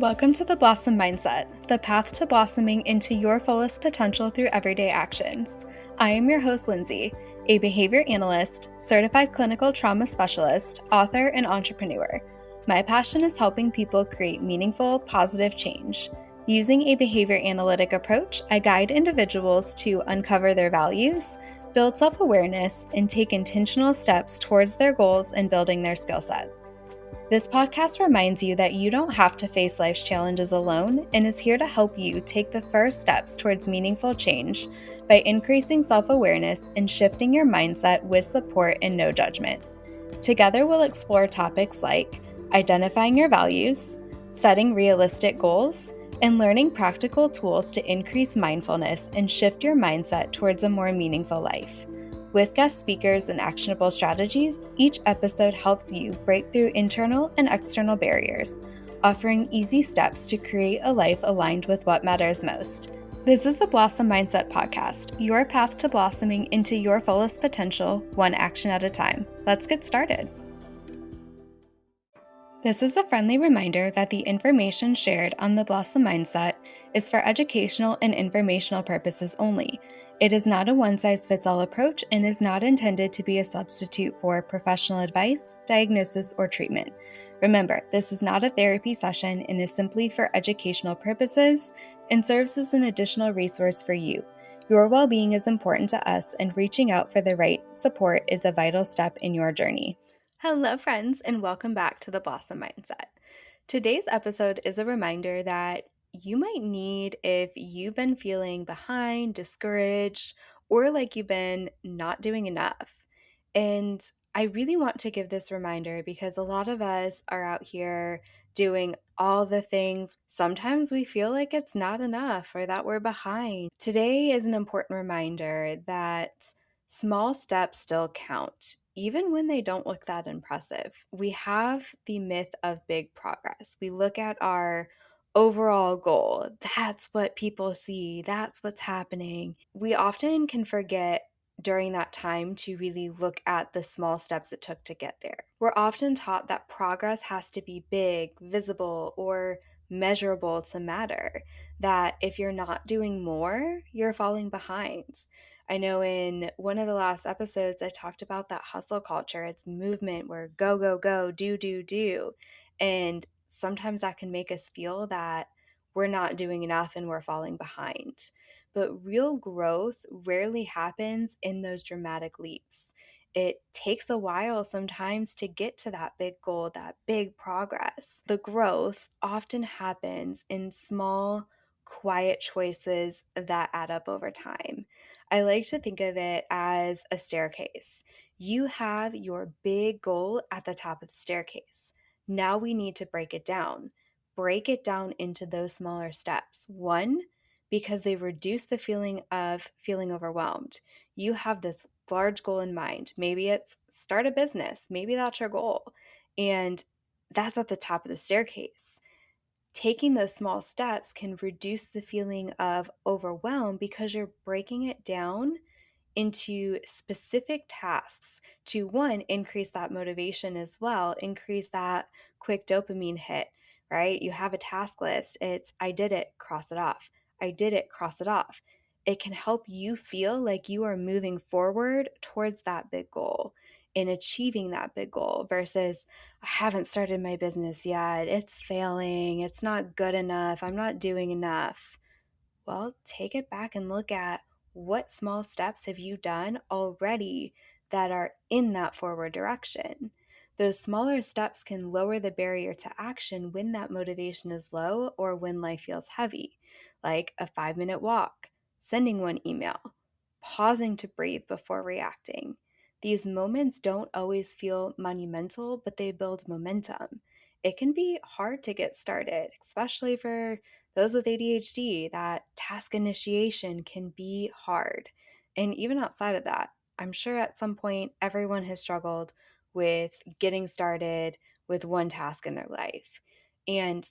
Welcome to the Blossom Mindset, the path to blossoming into your fullest potential through everyday actions. I am your host, Lindsay, a behavior analyst, certified clinical trauma specialist, author, and entrepreneur. My passion is helping people create meaningful, positive change. Using a behavior analytic approach, I guide individuals to uncover their values, build self-awareness, and take intentional steps towards their goals and building their skill set. This podcast reminds you that you don't have to face life's challenges alone and is here to help you take the first steps towards meaningful change by increasing self-awareness and shifting your mindset with support and no judgment. Together, we'll explore topics like identifying your values, setting realistic goals, and learning practical tools to increase mindfulness and shift your mindset towards a more meaningful life. With guest speakers and actionable strategies, each episode helps you break through internal and external barriers, offering easy steps to create a life aligned with what matters most. This is the Blossom Mindset Podcast, your path to blossoming into your fullest potential, one action at a time. Let's get started. This is a friendly reminder that the information shared on the Blossom Mindset is for educational and informational purposes only. It is not a one-size-fits-all approach and is not intended to be a substitute for professional advice, diagnosis, or treatment. Remember, this is not a therapy session and is simply for educational purposes and serves as an additional resource for you. Your well-being is important to us, and reaching out for the right support is a vital step in your journey. Hello, friends, and welcome back to the Blossom Mindset. Today's episode is a reminder that you might need if you've been feeling behind, discouraged, or like you've been not doing enough. And I really want to give this reminder because a lot of us are out here doing all the things. Sometimes we feel like it's not enough or that we're behind. Today is an important reminder that small steps still count, even when they don't look that impressive. We have the myth of big progress. We look at our overall goal. That's what people see. That's what's happening. We often can forget during that time to really look at the small steps it took to get there. We're often taught that progress has to be big, visible, or measurable to matter, that if you're not doing more, you're falling behind. I know in one of the last episodes, I talked about that hustle culture. It's movement where go, go, go, do, do, do. And sometimes that can make us feel that we're not doing enough and we're falling behind. But real growth rarely happens in those dramatic leaps. It takes a while sometimes to get to that big goal, that big progress. The growth often happens in small, quiet choices that add up over time. I like to think of it as a staircase. You have your big goal at the top of the staircase. Now we need to break it down. Break it down into those smaller steps. One, because they reduce the feeling of feeling overwhelmed. You have this large goal in mind. Maybe it's start a business. Maybe that's your goal. And that's at the top of the staircase. Taking those small steps can reduce the feeling of overwhelm because you're breaking it down into specific tasks to one, increase that motivation as well, increase that quick dopamine hit, right? You have a task list. It's I did it, cross it off. I did it, cross it off. It can help you feel like you are moving forward towards that big goal and achieving that big goal versus I haven't started my business yet. It's failing. It's not good enough. I'm not doing enough. Well, take it back and look at what small steps have you done already that are in that forward direction. Those smaller steps can lower the barrier to action when that motivation is low or when life feels heavy, like a 5-minute walk, sending one email, pausing to breathe before reacting. These moments don't always feel monumental, but they build momentum. It can be hard to get started, especially for those with ADHD. That task initiation can be hard. And even outside of that, I'm sure at some point everyone has struggled with getting started with one task in their life. And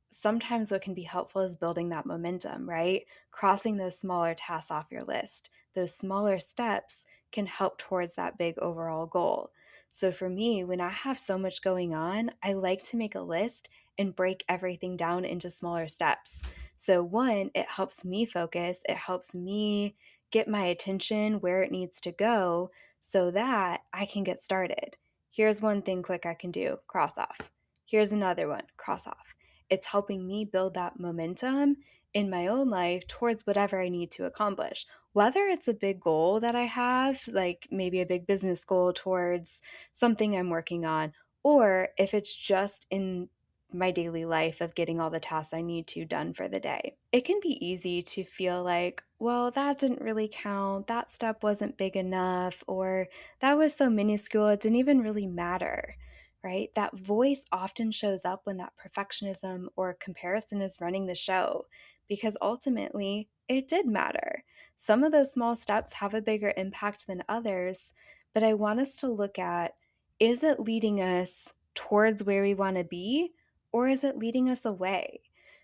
sometimes what can be helpful is building that momentum, right? Crossing those smaller tasks off your list. Those smaller steps can help towards that big overall goal. So for me, when I have so much going on, I like to make a list and break everything down into smaller steps. So, one, it helps me focus, it helps me get my attention where it needs to go so that I can get started. Here's one thing quick I can do, cross off. Here's another one, cross off. It's helping me build that momentum in my own life towards whatever I need to accomplish. Whether it's a big goal that I have, like maybe a big business goal towards something I'm working on, or if it's just in my daily life of getting all the tasks I need to done for the day. It can be easy to feel like, well, that didn't really count, that step wasn't big enough, or that was so minuscule, it didn't even really matter, right? That voice often shows up when that perfectionism or comparison is running the show, because ultimately it did matter. Some of those small steps have a bigger impact than others, but I want us to look at, is it leading us towards where we want to be, or is it leading us away?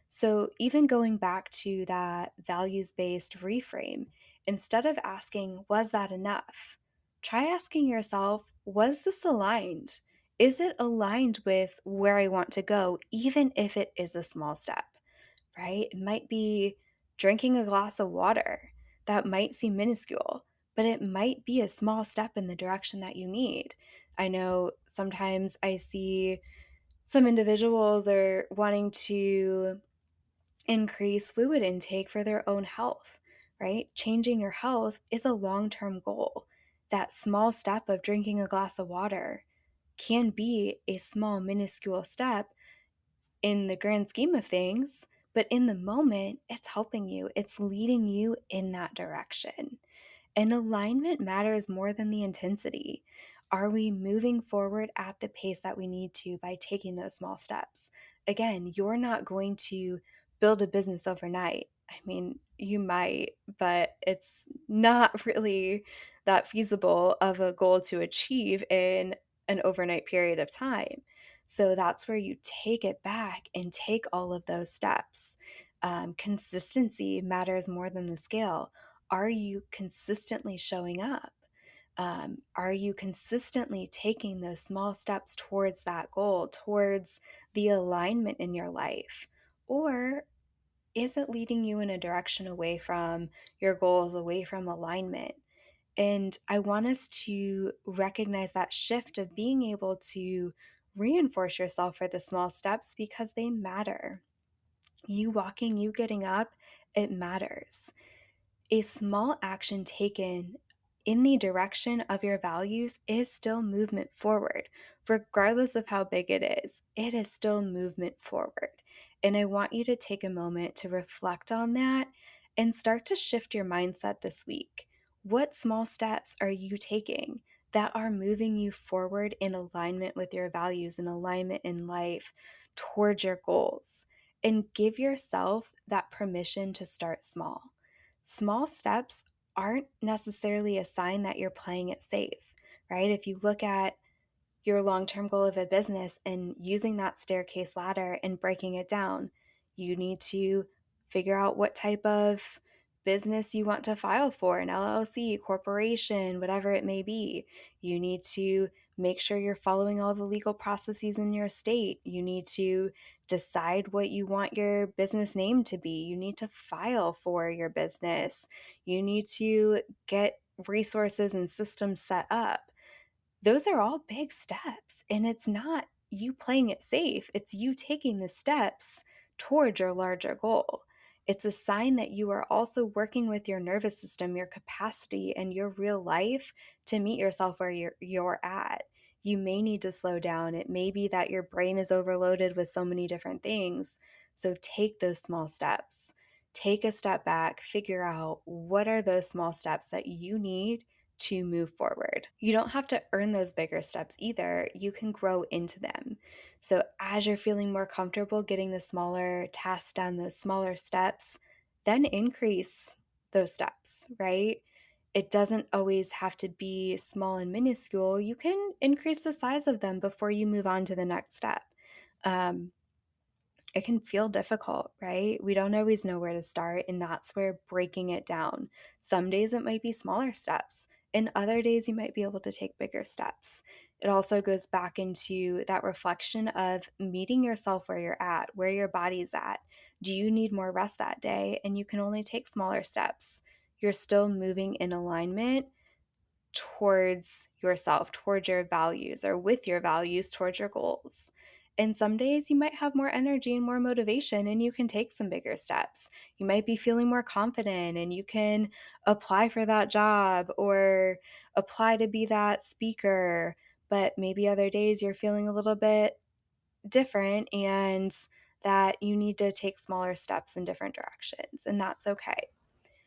So, even going back to that values based reframe, instead of asking, was that enough? Try asking yourself, was this aligned? Is it aligned with where I want to go, even if it is a small step, right? It might be drinking a glass of water. That might seem minuscule, but it might be a small step in the direction that you need. I know sometimes I see some individuals are wanting to increase fluid intake for their own health, right? Changing your health is a long term goal. That small step of drinking a glass of water can be a small, minuscule step in the grand scheme of things, but in the moment, it's helping you, it's leading you in that direction. And alignment matters more than the intensity. Are we moving forward at the pace that we need to by taking those small steps? Again, you're not going to build a business overnight. I mean, you might, but it's not really that feasible of a goal to achieve in an overnight period of time. So that's where you take it back and take all of those steps. Consistency matters more than the scale. Are you consistently showing up? Are you consistently taking those small steps towards that goal, towards the alignment in your life? Or is it leading you in a direction away from your goals, away from alignment? And I want us to recognize that shift of being able to reinforce yourself for the small steps because they matter. You walking, you getting up, it matters. A small action taken in the direction of your values is still movement forward. Regardless of how big it is still movement forward. And I want you to take a moment to reflect on that and start to shift your mindset this week. What small steps are you taking that are moving you forward in alignment with your values, in alignment in life towards your goals? And give yourself that permission to start small. Small steps aren't necessarily a sign that you're playing it safe, right? If you look at your long term goal of a business and using that staircase ladder and breaking it down, you need to figure out what type of business you want to file for, an LLC, corporation, whatever it may be. You need to make sure you're following all the legal processes in your state. You need to decide what you want your business name to be. You need to file for your business. You need to get resources and systems set up. Those are all big steps. And it's not you playing it safe, it's you taking the steps towards your larger goal. It's a sign that you are also working with your nervous system, your capacity, and your real life to meet yourself where you're at. You may need to slow down. It may be that your brain is overloaded with so many different things. So take those small steps. Take a step back, figure out what are those small steps that you need to move forward. You don't have to earn those bigger steps either. You can grow into them. So, as you're feeling more comfortable getting the smaller tasks done, those smaller steps, then increase those steps, right? It doesn't always have to be small and minuscule. You can increase the size of them before you move on to the next step. Um, it can feel difficult, right? We don't always know where to start, and that's where breaking it down. Some days it might be smaller steps, and other days you might be able to take bigger steps. It also goes back into that reflection of meeting yourself where you're at, where your body's at. Do you need more rest that day? And you can only take smaller steps. You're still moving in alignment towards yourself, towards your values, or with your values, towards your goals. And some days you might have more energy and more motivation, and you can take some bigger steps. You might be feeling more confident, and you can apply for that job or apply to be that speaker. But maybe other days you're feeling a little bit different and that you need to take smaller steps in different directions, and that's okay.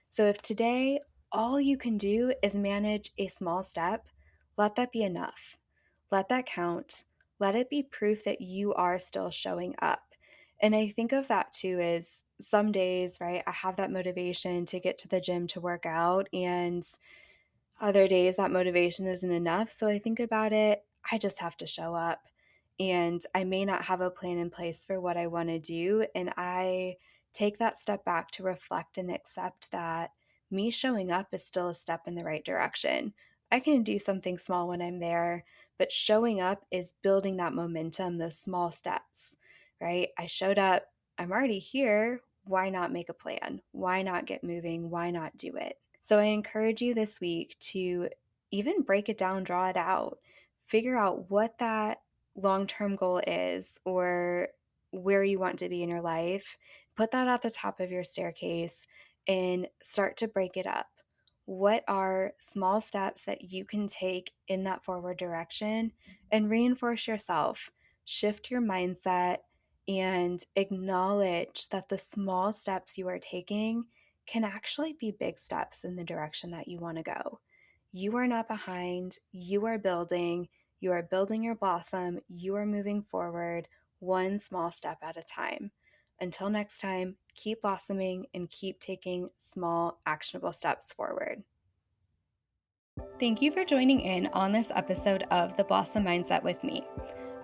So if today all you can do is manage a small step, let that be enough. Let that count. Let it be proof that you are still showing up. And I think of that too as some days, right? I have that motivation to get to the gym to work out, and other days that motivation isn't enough. So I think about it, I just have to show up. And I may not have a plan in place for what I want to do. And I take that step back to reflect and accept that me showing up is still a step in the right direction. I can do something small when I'm there, but showing up is building that momentum, those small steps, right? I showed up, I'm already here. Why not make a plan? Why not get moving? Why not do it? So I encourage you this week to even break it down, draw it out, figure out what that long term goal is or where you want to be in your life. Put that at the top of your staircase and start to break it up. What are small steps that you can take in that forward direction and reinforce yourself? Shift your mindset and acknowledge that the small steps you are taking can actually be big steps in the direction that you want to go. You are not behind, you are building your blossom, you are moving forward one small step at a time. Until next time, keep blossoming and keep taking small, actionable steps forward. Thank you for joining in on this episode of The Blossom Mindset with me.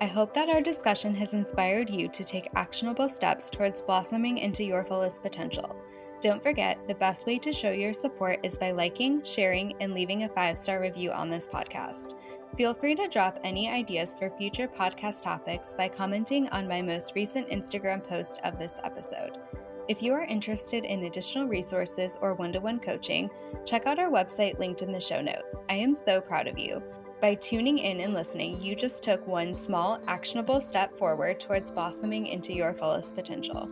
I hope that our discussion has inspired you to take actionable steps towards blossoming into your fullest potential. Don't forget, the best way to show your support is by liking, sharing, and leaving a 5-star review on this podcast. Feel free to drop any ideas for future podcast topics by commenting on my most recent Instagram post of this episode. If you are interested in additional resources or one-to-one coaching, check out our website linked in the show notes. I am so proud of you. By tuning in and listening, you just took one small, actionable step forward towards blossoming into your fullest potential.